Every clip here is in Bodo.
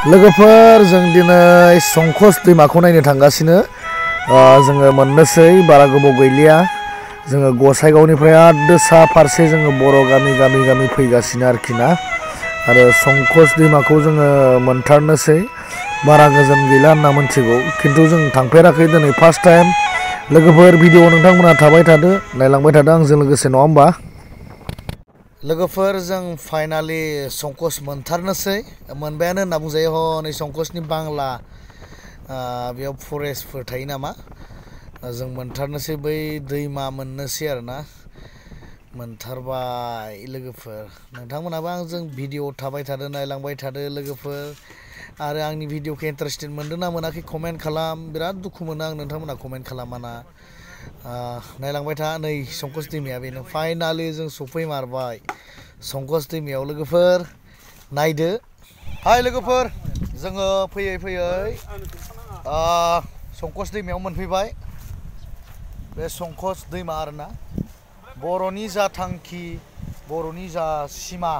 लोगोफोर जों दिनै संकस दैमाखौ नायनो थांगासिनो जोङो मोननोसै बारा गोबाव गैलिया जोङो गसाइगावनिफ्राय आदसा फारसे जोङो बर' गामि फैगासिनो आरोखि ना आरो संकस दैमाखौ जोङो मोनथारनोसै बारा गोजान गैला होनना मोनथिगौ खिन्थु जों थांफेराखै दिनै फार्स्ट टाइम लोगोफोर भिडिअ नोंथांमोना थाबाय थादो नायलांबाय थादो आंजों लोगोसे नङा होमबा लोगोफोर जों फाइनालि संकस मोनथारनोसै मोनबायानो होनना बुंजायो हनै संकसनि बांला बेयाव फरेस्टफोर थायो नामा जों मोनथारनोसै बै दैमा मोननोसै आरोना मोनथारबाय लोगोफोर नोंथांमोनाबो आंजों भिडिअ थाबाय थादो नायलांबाय थादो लोगोफोर आरो आंनि भिडिअखौ इन्टारेस्टेड मोनदों ना मोनाखै कमेन्ट खालाम बिराद दुखु मोनो आं नोंथांमोना कमेन्ट खालामाना नायलांबाय था नै संकस दैमाया बेनो फाइनालि जों सफैमारबाय संकस दैमायाव लोगोफोर नायदो हाय लोगोफोर जोङो फैयै फैयै संकस दैमायाव मोनफैबाय बे संकस दैमा आरोना बर'नि जा थांखि बर'नि जा सिमा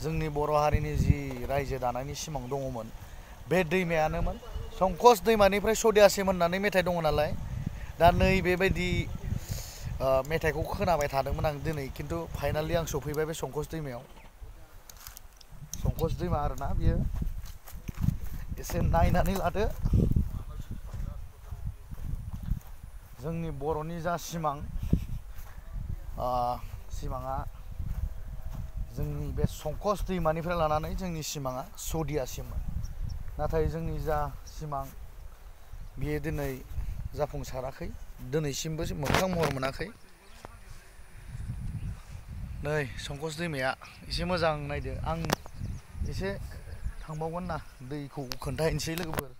जोंनि बर' हारिनि जि रायजो दानायनि सिमां दङमोन बे दैमायानोमोन संकस दैमानिफ्राय सदियासिम होननानै मेथाइ दङ नालाय दा नै बेबायदि मेथाइखौ खोनाबाय थादोंमोन आं दिनै खिन्थु फाइनालि आं सफैबाय बे संकस दैमायाव संकस दैमा आरोना बियो एसे नायनानै लादो जोंनि बर'नि जा सिमां सिमाङा जोंनि बे संकस दैमानिफ्राय लानानै जोंनि सिमाङा सदियासिममोन नाथाय जोंनि जा सिमां बियो दिनै जाफुंसाराखै दिनैसिमबो मोगथां महर मोनाखै नै संकस दैमाया एसे मोजां नायदो आं एसे थांबावगोन ना दैखौ खोन्थाहैनोसै लोगोफोर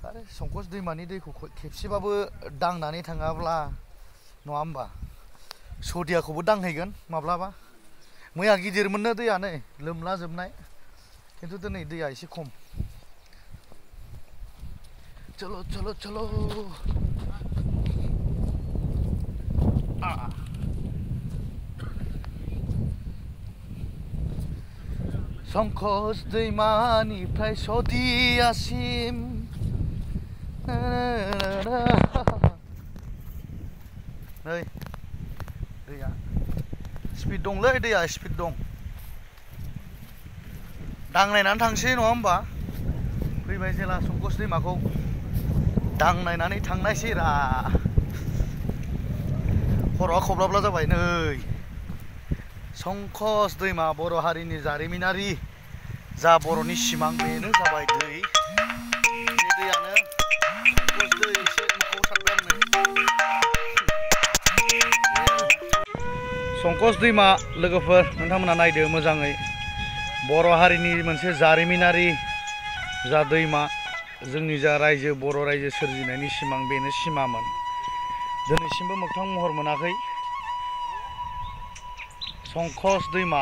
आरो संकस दैमानि दैखौ खेबसेबाबो दांनानै थाङाब्ला नङा होमबा सदियाखौबो दांहैगोन माब्लाबा मैया गिदिरमोननो दैया नै लोमला जोबनाय खिन्थु दिनै दैया एसे खम चलो चलो चलो संकस दैमानिफ्राय सदियासिम नै दैया स्पिड दंलै दैया स्पिड दं दांनायनानै थांसै नङा होमबा फैबाय जेला संकस दैमाखौ दांनायनानै थांनायसै रा खर'आ खब्लाब्ला जाबाय नै संकस दैमा बर' हारिनि जारिमिनारि जा बर'नि सिमां बेनो जाबाय दै बे दैयानो संकस दै एसे मोखाङाव सारबाय आं संकस दैमा लोगोफोर नोंथांमोना नायदो मोजाङै बर' हारिनि मोनसे जारिमिनारि जा दैमा जोंनि जा रायजो बर' रायजो सोरजिनायनि सिमां बेनो सिमामोन दिनैसिमबो मोगथां महर मोनाखै संकस दैमा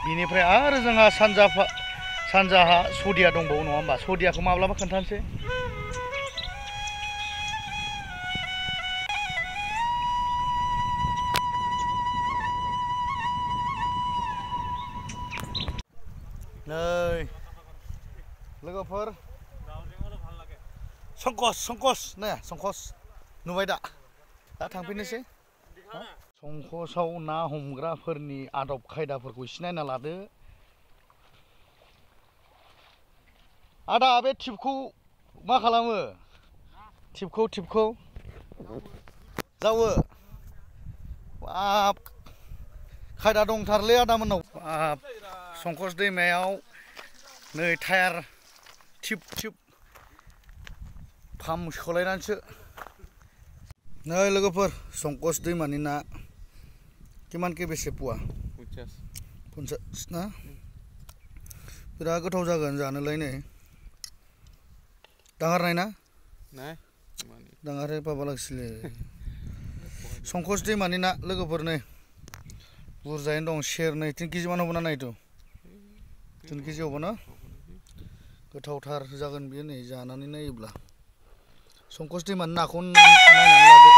बिनिफ्राय आरो जोंहा सानजाहा सदिया दंबावो नङा होमबा सदियाखौ माब्लाबा खोन्थानोसै नै लोगोफोर संकस ने संकस नुबाय दा थांफिननोसै संकसआव ना हमग्राफोरनि आदब खायदाफोरखौ एसे नायना लादो आदा बे टिपखौ मा खालामो टिपखौ जावो बाब खायदा दंथारलै आदामोननाव बाब संकस दैमायाव नै टायार टिप पाम्प सोलायनानैसो नै लोगोफोर संकस दैमानि ना किमान के बेसे पुवा 50 ना बिराद गोथाव जागोन जानोलाय नै दांगारनाय ना दांगारे पाबा लागसिले संकस दैमानि ना लोगोफोर नै बुरजायैनो दं सेरनै 3 केजि मान हबो ना नायथ' 3 केजि हबो ना गोथावथार जागोन बियो नै जानानै नायोब्ला संकस दैमानि नाखौ नायनानै लादो